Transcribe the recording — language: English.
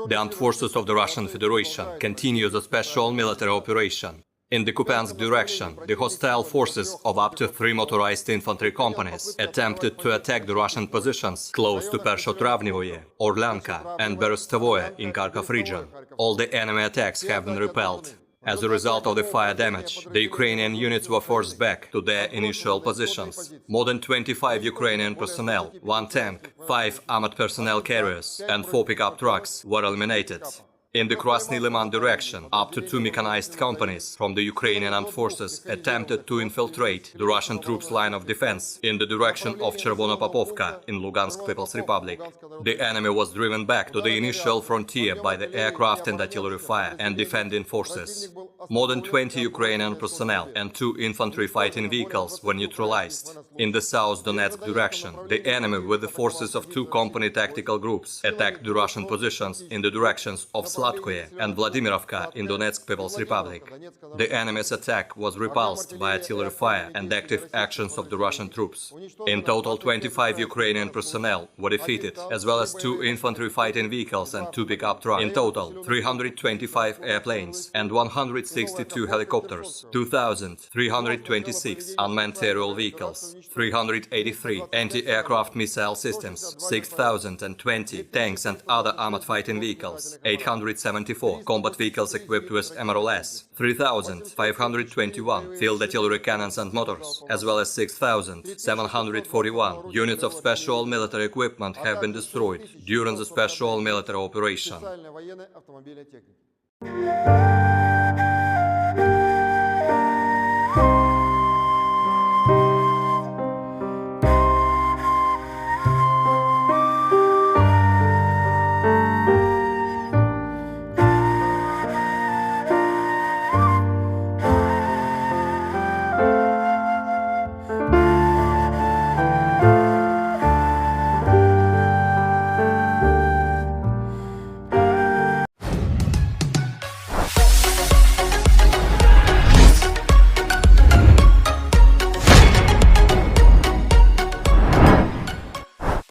The armed forces of the Russian Federation continue the special military operation. In the Kupiansk direction, the hostile forces of up to 3 motorized infantry companies attempted to attack the Russian positions close to Pershotravnevoye, Orlyanka and Berestovoye in Kharkov region. All the enemy attacks have been repelled. As a result of the fire damage, the Ukrainian units were forced back to their initial positions. More than 25 Ukrainian personnel, 1 tank, 5 armored personnel carriers and 4 pickup trucks were eliminated. In the Krasny Liman direction, up to 2 mechanized companies from the Ukrainian armed forces attempted to infiltrate the Russian troops' line of defense in the direction of Chervonopopovka in Lugansk People's Republic. The enemy was driven back to the initial frontier by the aircraft and artillery fire and defending forces. More than 20 Ukrainian personnel and 2 infantry fighting vehicles were neutralized. In the South Donetsk direction, the enemy with the forces of 2 company tactical groups attacked the Russian positions in the directions of Slatkoye and Vladimirovka in Donetsk People's Republic. The enemy's attack was repulsed by artillery fire and active actions of the Russian troops. In total, 25 Ukrainian personnel were defeated, as well as 2 infantry fighting vehicles and 2 pickup trucks. In total, 325 airplanes and 162 helicopters, 2,326 unmanned aerial vehicles, 383 anti-aircraft missile systems, 6,020 tanks and other armored fighting vehicles, 874 combat vehicles equipped with MRLS, 3,521 field artillery cannons and motors, as well as 6,741 units of special military equipment have been destroyed during the special military operation.